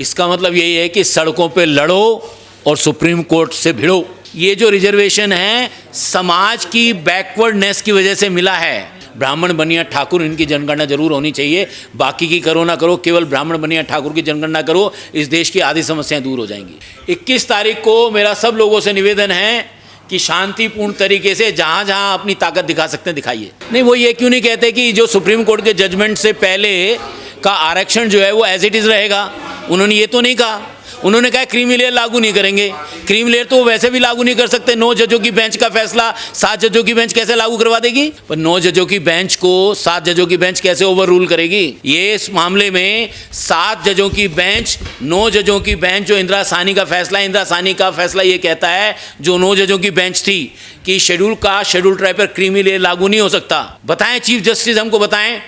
इसका मतलब यही है कि सड़कों पे लड़ो और सुप्रीम कोर्ट से भिड़ो। ये जो रिजर्वेशन है समाज की बैकवर्डनेस की वजह से मिला है। ब्राह्मण बनिया ठाकुर इनकी जनगणना जरूर होनी चाहिए, बाकी की करो ना करो, केवल ब्राह्मण बनिया ठाकुर की जनगणना करो, इस देश की आधी समस्याएं दूर हो जाएंगी। 21 तारीख को मेरा सब लोगों से निवेदन है कि शांतिपूर्ण तरीके से जहाँ जहाँ अपनी ताकत दिखा सकते हैं दिखाइए। नहीं, वो ये क्यों नहीं कहते कि जो सुप्रीम कोर्ट के जजमेंट से पहले का आरक्षण जो है वो एज इट इज़ रहेगा। उन्होंने ये तो नहीं कहा। उन्होंने कहा क्रीमी लेयर लागू नहीं करेंगे। क्रीमी लेयर तो वैसे भी लागू नहीं कर सकते। 9 जजों की बेंच का फैसला 7 जजों की बेंच कैसे लागू करवा देगी? पर 9 जजों की बेंच को 7 जजों की बेंच कैसे ओवर रूल करेगी? ये इस मामले में 7 जजों की बेंच, 9 जजों की बेंच जो इंदिरा साहनी का फैसला है, इंदिरा साहनी का फैसला ये कहता है जो 9 जजों की बेंच थी कि शेड्यूल ट्राइब पर क्रीमी लेयर लागू नहीं हो सकता। बताएं चीफ जस्टिस, हमको बताएं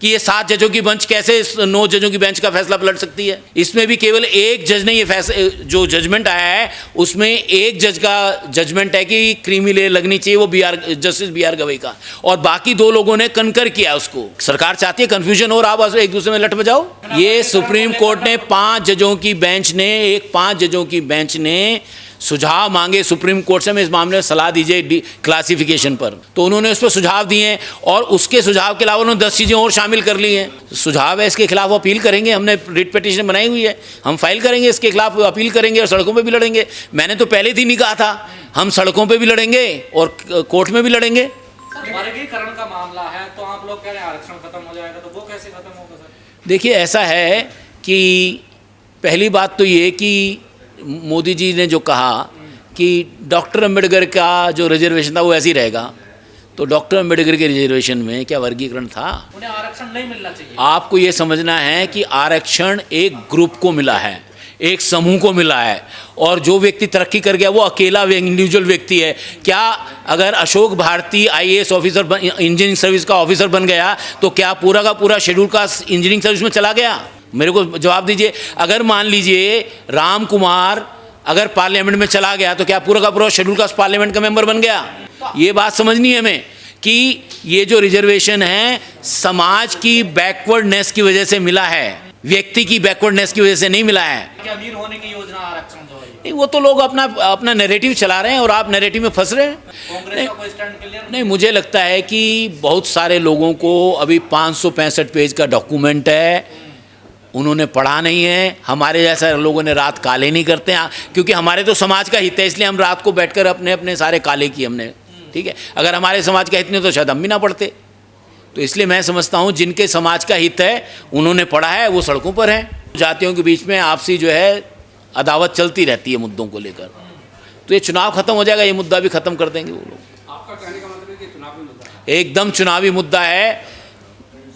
कि ये 7 जजों की बेंच कैसे 9 जजों की बेंच का फैसला पलट सकती है? इसमें भी केवल एक जज ने ये फैसला, जो जजमेंट आया है उसमें एक जज का जजमेंट है कि क्रीमी लेयर लगनी चाहिए, वो जस्टिस BR गवई का, और बाकी 2 लोगों ने कनकर किया उसको। सरकार चाहती है कन्फ्यूजन और आप एक दूसरे में लट बजाओ। ये सुप्रीम कोर्ट ने 5 जजों की बेंच ने सुझाव मांगे सुप्रीम कोर्ट से, मैं इस मामले में सलाह दीजिए क्लासिफिकेशन पर, तो उन्होंने उस पर सुझाव दिए हैं और उसके सुझाव के अलावा उन्होंने 10 चीज़ें और शामिल कर ली हैं। सुझाव है, इसके खिलाफ अपील करेंगे। हमने रिट पिटीशन बनाई हुई है, हम फाइल करेंगे, इसके खिलाफ अपील करेंगे और सड़कों पर भी लड़ेंगे। मैंने तो पहले ही नहीं कहा था, हम सड़कों पर भी लड़ेंगे और कोर्ट में भी लड़ेंगे। वर्गीकरण का मामला है तो आप लोग कह रहे हैं आरक्षण खत्म हो जाएगा, तो वो कैसे खत्म होगा सर? देखिए, ऐसा है कि पहली बात तो ये कि मोदी जी ने जो कहा कि डॉक्टर अंबेडकर का जो रिजर्वेशन था वो ऐसे ही रहेगा, तो डॉक्टर अंबेडकर के रिजर्वेशन में क्या वर्गीकरण था? उन्हें आरक्षण नहीं मिलना चाहिए। आपको ये समझना है कि आरक्षण एक ग्रुप को मिला है, एक समूह को मिला है, और जो व्यक्ति तरक्की कर गया वो अकेला इंडिविजुअल व्यक्ति है। क्या अगर Ashok Bharti IAS officer, engineering service का ऑफिसर बन गया तो क्या पूरा का पूरा शेड्यूल कास्ट इंजीनियरिंग सर्विस में चला गया? मेरे को जवाब दीजिए। अगर मान लीजिए राम कुमार अगर पार्लियामेंट में चला गया तो क्या पूरा का पूरा शेड्यूल कास्ट पार्लियामेंट का मेंबर बन गया? ये बात समझनी है हमें कि ये जो रिजर्वेशन है समाज की बैकवर्डनेस की वजह से मिला है, व्यक्ति की बैकवर्डनेस की वजह से नहीं मिला है। अमीर होने की योजना आरक्षण जो है, नहीं, वो तो लोग अपना नैरेटिव चला रहे हैं और आप नैरेटिव में फंस रहे हैं। कांग्रेस का कोई स्टैंड क्लियर नहीं, मुझे लगता है कि बहुत सारे लोगों को अभी 565 पेज का डॉक्यूमेंट है, उन्होंने पढ़ा नहीं है। हमारे जैसे लोगों ने रात काले नहीं करते हैं, क्योंकि हमारे तो समाज का हित है, इसलिए हम रात को बैठकर अपने अपने सारे काले किए हमने। ठीक है, अगर हमारे समाज का हित नहीं तो शायद हम भी ना पढ़ते। तो इसलिए मैं समझता हूँ जिनके समाज का हित है उन्होंने पढ़ा है, वो सड़कों पर हैं। जातियों के बीच में आपसी जो है अदावत चलती रहती है मुद्दों को लेकर, तो ये चुनाव खत्म हो जाएगा, ये मुद्दा भी खत्म कर देंगे वो लोग। आपका कहने का मतलब है कि चुनावी मुद्दा एकदम चुनावी मुद्दा है।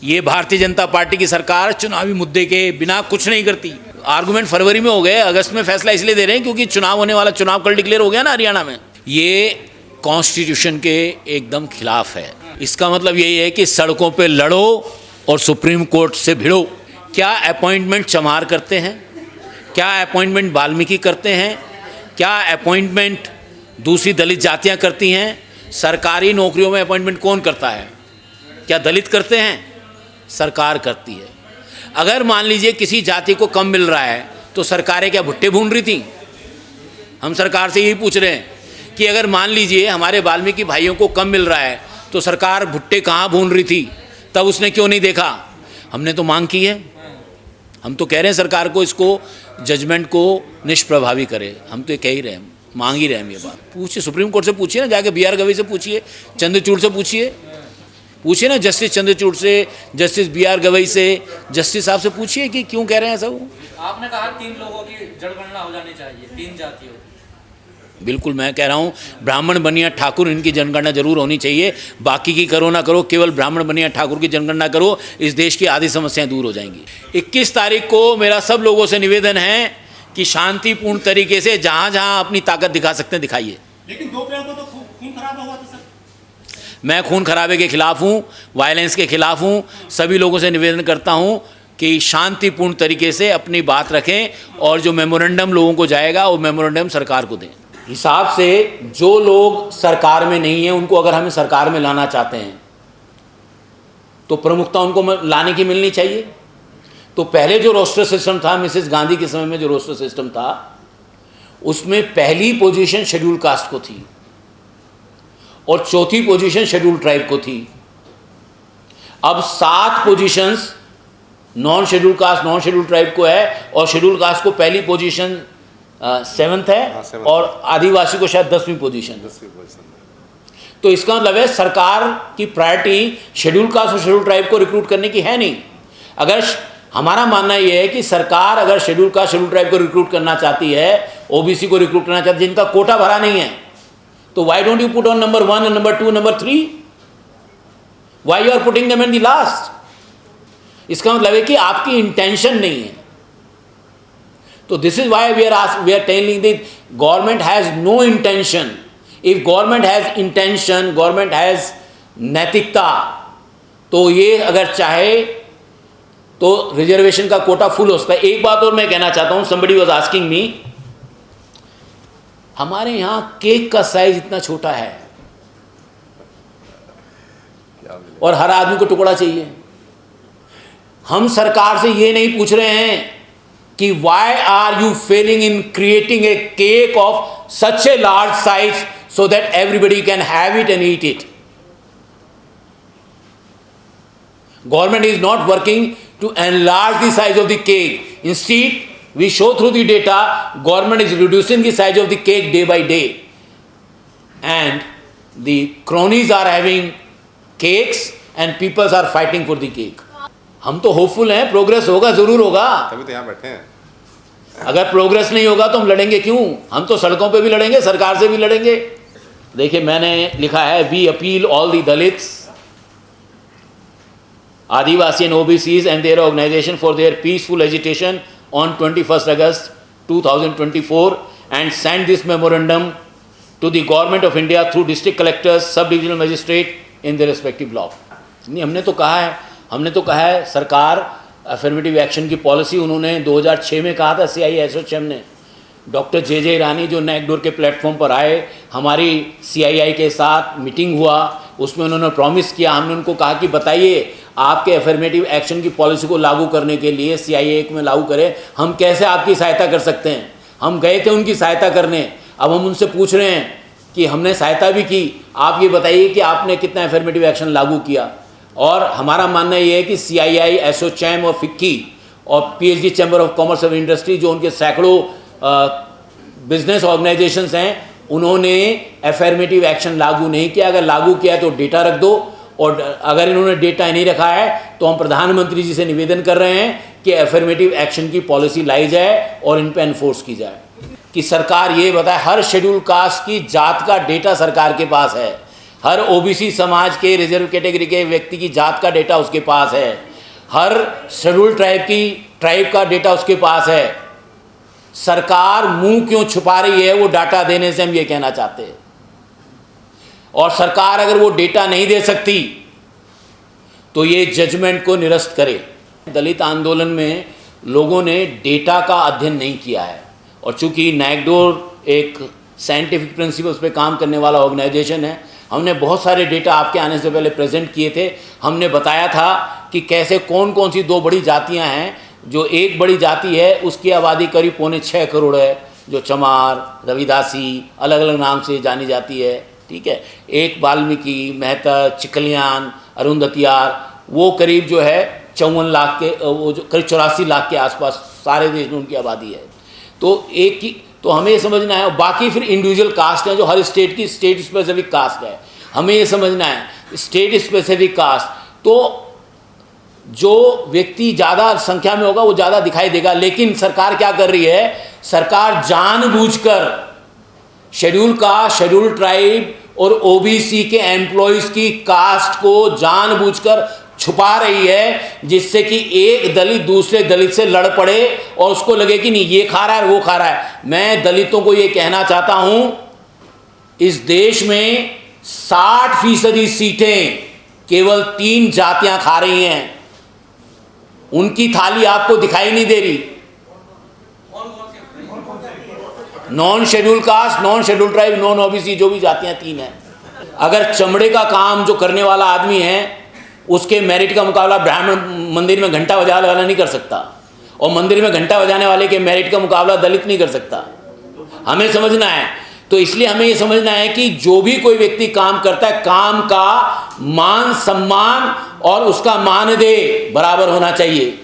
ये भारतीय जनता पार्टी की सरकार चुनावी मुद्दे के बिना कुछ नहीं करती। आर्गुमेंट फरवरी में हो गए, अगस्त में फैसला इसलिए दे रहे हैं क्योंकि चुनाव होने वाला, चुनाव कल डिक्लेयर हो गया ना हरियाणा में। ये कॉन्स्टिट्यूशन के एकदम खिलाफ है। इसका मतलब यही है कि सड़कों पे लड़ो और सुप्रीम कोर्ट से भिड़ो। क्या अपॉइंटमेंट चमार करते हैं? क्या अपॉइंटमेंट वाल्मीकि करते हैं? क्या अपॉइंटमेंट दूसरी दलित जातियाँ करती हैं? सरकारी नौकरियों में अपॉइंटमेंट कौन करता है? क्या दलित करते हैं? सरकार करती है। अगर मान लीजिए किसी जाति को कम मिल रहा है तो सरकारें क्या भुट्टे भून रही थी? हम सरकार से यही पूछ रहे हैं कि अगर मान लीजिए हमारे वाल्मीकि भाइयों को कम मिल रहा है तो सरकार भुट्टे कहाँ भून रही थी? तब उसने क्यों नहीं देखा? हमने तो मांग की है। हम तो कह रहे हैं सरकार को इसको जजमेंट को निष्प्रभावी करे। हम तो ये कह ही रहे हैं, मांग ही रहे हैं। ये बात पूछिए, सुप्रीम कोर्ट से पूछिए ना, जाके BR गवई से पूछिए, चंद्रचूड़ से पूछिए ना, जस्टिस चंद्रचूड़ से, जस्टिस BR गवई से, जस्टिस साहब से पूछिए कि क्यों कह रहे हैं सब। आपने कहा 3 लोगों की जनगणना हो जानी चाहिए, 3 जातियों। बिल्कुल, मैं कह रहा हूँ ब्राह्मण बनिया ठाकुर इनकी जनगणना जरूर होनी चाहिए, बाकी की करो ना करो, केवल ब्राह्मण बनिया ठाकुर की जनगणना करो, इस देश की आधी समस्याएं दूर हो जाएंगी। 21 तारीख को मेरा सब लोगों से निवेदन है कि शांतिपूर्ण तरीके से जहाँ जहाँ अपनी ताकत दिखा सकते हैं दिखाइए। लेकिन 2 अप्रैल को तो खून खराबा हुआ था सर। मैं खून खराबे के खिलाफ हूँ, वायलेंस के खिलाफ हूँ। सभी लोगों से निवेदन करता हूँ कि शांतिपूर्ण तरीके से अपनी बात रखें और जो मेमोरेंडम लोगों को जाएगा वो मेमोरेंडम सरकार को दें। हिसाब से जो लोग सरकार में नहीं हैं उनको अगर हमें सरकार में लाना चाहते हैं तो प्रमुखता उनको लाने की मिलनी चाहिए। तो पहले जो रोस्टर सिस्टम था, मिसेस गांधी के समय में जो रोस्टर सिस्टम था, उसमें पहली पोजीशन शेड्यूल कास्ट को थी और चौथी पोजीशन शेड्यूल ट्राइब को थी। अब 7 positions non schedule caste, non schedule tribe को है और शेड्यूल कास्ट को पहली पोजीशन 7th है और आदिवासी को शायद 10वीं पोजीशन। तो इसका मतलब है सरकार की प्रायोरिटी शेड्यूल कास्ट और शेड्यूल ट्राइब को रिक्रूट करने की है नहीं। अगर हमारा मानना यह है कि सरकार अगर शेड्यूल कास्ट शेड्यूल ट्राइब को रिक्रूट करना चाहती है, ओबीसी को रिक्रूट करना चाहती है जिनका कोटा भरा नहीं है, तो why don't you put on number 1 and number 2 number 3? Why you are putting them in the last? इसका मतलब है कि आपकी इंटेंशन नहीं है। तो this is why we are telling the government has no intention. If government has intention, government has नैतिकता, तो ये अगर चाहे तो रिजर्वेशन का कोटा फुल हो सकता है। एक बात और मैं कहना चाहता हूं, somebody was asking me, हमारे यहां केक का साइज इतना छोटा है और हर आदमी को टुकड़ा चाहिए। हम सरकार से ये नहीं पूछ रहे हैं कि why are you failing in creating a cake of such a large size so that everybody can have it and eat it. Government is not working to enlarge the size of the cake. Instead, we show through the data, government is reducing the size of the cake day by day. And the cronies are having cakes and people are fighting for the cake. हम तो hopeful हैं, progress होगा, जरूर होगा। तभी तो यहाँ बैठे हैं। अगर प्रोग्रेस नहीं होगा तो हम लड़ेंगे क्यों? हम तो सड़कों पे भी लड़ेंगे, सरकार से भी लड़ेंगे। देखिए मैंने लिखा है, we appeal all the Dalits, Adivasi and OBCs and their organisation for their peaceful agitation on 21 August 2024 and send this memorandum to the government of India through district collectors, sub divisional magistrate in the respective block. नहीं, हमने तो कहा है सरकार affirmative action की policy उन्होंने 2006 में कहा था। CII एसोसिएशन ने, डॉक्टर जे ईरानी जो नैकडोर के प्लेटफॉर्म पर आए, हमारी CII के साथ मीटिंग हुआ, उसमें उन्होंने प्रॉमिस किया। हमने उनको कहा कि बताइए आपके अफर्मेटिव एक्शन की पॉलिसी को लागू करने के लिए CII 1 में लागू करें, हम कैसे आपकी सहायता कर सकते हैं। हम गए थे उनकी सहायता करने, अब हम उनसे पूछ रहे हैं कि हमने सहायता भी की, आप ये बताइए कि आपने कितना अफर्मेटिव एक्शन लागू किया। और हमारा मानना ये है कि CII, एसोचैम और फिक्की और PhD chamber of commerce of industry, जो उनके सैकड़ों बिजनेस ऑर्गेनाइजेशंस हैं, उन्होंने अफर्मेटिव एक्शन लागू नहीं किया। अगर लागू किया है तो डेटा रख दो, और अगर इन्होंने डेटा नहीं रखा है तो हम प्रधानमंत्री जी से निवेदन कर रहे हैं कि अफर्मेटिव एक्शन की पॉलिसी लाई जाए और इन पर एनफोर्स की जाए। कि सरकार ये बताए, हर शेड्यूल कास्ट की जात का डेटा सरकार के पास है, हर OBC समाज के रिजर्व कैटेगरी के व्यक्ति की जात का डेटा उसके पास है, हर शेड्यूल ट्राइब का डेटा उसके पास है। सरकार मुंह क्यों छुपा रही है वो डाटा देने से, हम ये कहना चाहते हैं। और सरकार अगर वो डेटा नहीं दे सकती तो ये जजमेंट को निरस्त करे। दलित आंदोलन में लोगों ने डेटा का अध्ययन नहीं किया है, और चूंकि नैकडोर एक साइंटिफिक प्रिंसिपल्स पे काम करने वाला ऑर्गेनाइजेशन है, हमने बहुत सारे डेटा आपके आने से पहले प्रेजेंट किए थे। हमने बताया था कि कैसे कौन कौन सी 2 बड़ी जातियां हैं। जो एक बड़ी जाति है उसकी आबादी करीब 6.25 करोड़ है, जो चमार, रविदासी, अलग अलग नाम से जानी जाती है, ठीक है। एक वाल्मीकि, मेहता, चिकलियान, अरुंधतियार, वो करीब जो है 54 लाख के, वो जो करीब 84 लाख के आसपास सारे देश में उनकी आबादी है। तो एक की, तो हमें ये समझना है, बाकी फिर इंडिविजुअल कास्ट हैं जो हर स्टेट की स्टेट स्पेसिफिक कास्ट है, हमें ये समझना है स्टेट स्पेसिफिक कास्ट। तो जो व्यक्ति ज़्यादा संख्या में होगा वो ज़्यादा दिखाई देगा। लेकिन सरकार क्या कर रही है, सरकार जानबूझकर शेड्यूल कास्ट, शेड्यूल ट्राइब और OBC के एम्प्लॉयज़ की कास्ट को जानबूझकर छुपा रही है, जिससे कि एक दलित दूसरे दलित से लड़ पड़े और उसको लगे कि नहीं ये खा रहा है वो खा रहा है। मैं दलितों को ये कहना चाहता हूं, इस देश में 60% सीटें केवल 3 जातियां खा रही हैं, उनकी थाली आपको दिखाई नहीं दे रही। Non schedule caste, non schedule tribe, non OBC, जो भी जातियां 3 हैं। अगर चमड़े का काम जो करने वाला आदमी है उसके मेरिट का मुकाबला ब्राह्मण मंदिर में घंटा बजाने वाला नहीं कर सकता, और मंदिर में घंटा बजाने वाले के मेरिट का मुकाबला दलित नहीं कर सकता। हमें समझना है। तो इसलिए हमें ये समझना है कि जो भी कोई व्यक्ति काम करता है, काम का मान सम्मान और उसका मानदेय बराबर होना चाहिए।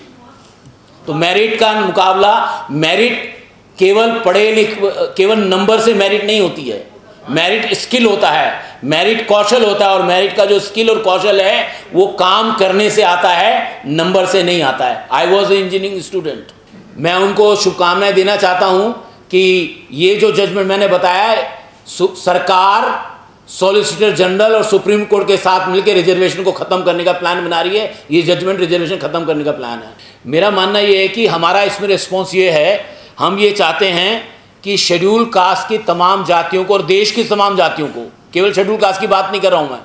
तो मेरिट का मुकाबला, मेरिट केवल नंबर से मेरिट नहीं होती है, मेरिट स्किल होता है, मेरिट कौशल होता है, और मेरिट का जो स्किल और कौशल है वो काम करने से आता है, नंबर से नहीं आता है। I was a engineering student. मैं उनको शुभकामनाएं देना चाहता हूं कि ये जो जजमेंट मैंने बताया, सरकार सॉलिसिटर जनरल और सुप्रीम कोर्ट के साथ मिलकर रिजर्वेशन को ख़त्म करने का प्लान बना रही है। ये जजमेंट रिजर्वेशन ख़त्म करने का प्लान है। मेरा मानना ये है कि हमारा इसमें रिस्पॉन्स ये है, हम ये चाहते हैं कि शेड्यूल कास्ट की तमाम जातियों को और देश की तमाम जातियों को, केवल शेड्यूल कास्ट की बात नहीं कर रहा हूँ मैं,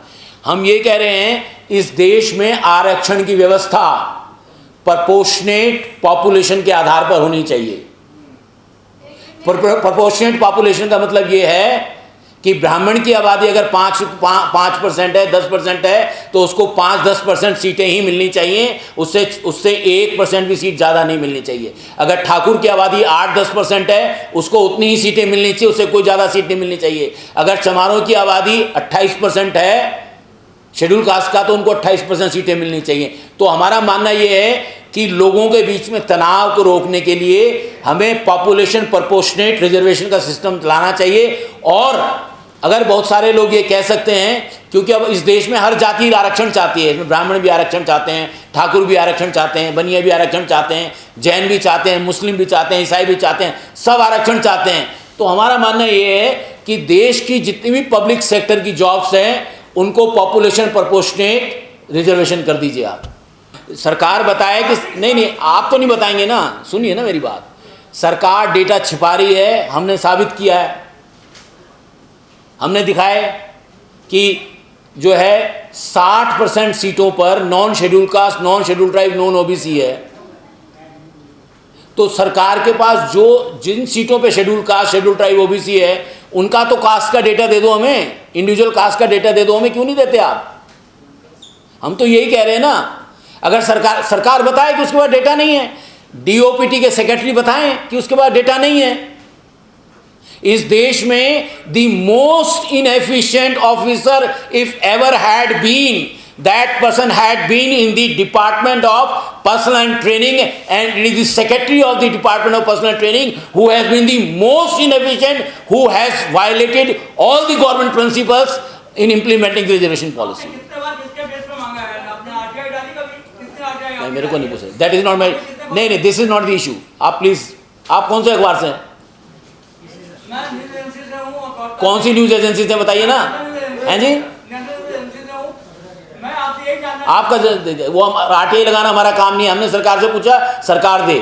हम ये कह रहे हैं इस देश में आरक्षण की व्यवस्था प्रोपोर्शनेट पॉपुलेशन के आधार पर होनी चाहिए। प्रोपोर्शनेट पॉपुलेशन का मतलब ये है कि ब्राह्मण की आबादी अगर 5% है, 10% है, तो उसको 5-10% सीटें ही मिलनी चाहिए, उससे 1% भी सीट ज़्यादा नहीं मिलनी चाहिए। अगर ठाकुर की आबादी 8-10% है, उसको उतनी ही सीटें मिलनी चाहिए, उससे कोई ज़्यादा सीट नहीं मिलनी चाहिए। अगर चमारों की आबादी 28% है शेड्यूल कास्ट का, तो उनको 28% सीटें मिलनी चाहिए। तो हमारा मानना ये है कि लोगों के बीच में तनाव को रोकने के लिए हमें पॉपुलेशन प्रोपोर्शनेट रिजर्वेशन का सिस्टम लाना चाहिए। और अगर बहुत सारे लोग ये कह सकते हैं, क्योंकि अब इस देश में हर जाति आरक्षण चाहती है, इसमें ब्राह्मण भी आरक्षण चाहते हैं, ठाकुर भी आरक्षण चाहते हैं, बनिया भी आरक्षण चाहते हैं, जैन भी चाहते हैं, मुस्लिम भी चाहते हैं, ईसाई भी चाहते हैं, सब आरक्षण चाहते हैं। तो हमारा मानना ये है कि देश की जितनी भी पब्लिक सेक्टर की जॉब्स हैं उनको पॉपुलेशन प्रोपोर्शनेट रिजर्वेशन कर दीजिए आप। सरकार बताए कि नहीं, आप तो नहीं बताएंगे ना, सुनिए ना मेरी बात। सरकार डेटा छिपा रही है, हमने साबित किया है, हमने दिखाया कि जो है 60% सीटों पर non schedule caste, non schedule tribe, non OBC है। तो सरकार के पास जो जिन सीटों पे schedule caste, schedule tribe, OBC है, उनका तो कास्ट का डेटा दे दो हमें, इंडिविजुअल कास्ट का डेटा दे दो हमें, क्यों नहीं देते आप? हम तो यही कह रहे हैं ना। अगर सरकार बताए कि उसके पास डेटा नहीं है, डीओपीटी के सेक्रेटरी बताएं कि उसके पास डेटा नहीं है। इस देश में the most inefficient officer if ever had been, that person had been in the Department of Personnel and Training, and it is the Secretary of the Department of Personnel and Training who has been the most inefficient, who has violated all the government principles in implementing the reservation policy. नहीं, मेरे को नहीं पूछे, that is not my, नहीं, this is not the issue. आप please, आप कौन से अखबार से हैं? कौन सी न्यूज एजेंसी से बताइए ना। हैं जी, आपका वो आरटीआई लगाना हमारा काम नहीं है। हमने सरकार से पूछा, सरकार दे,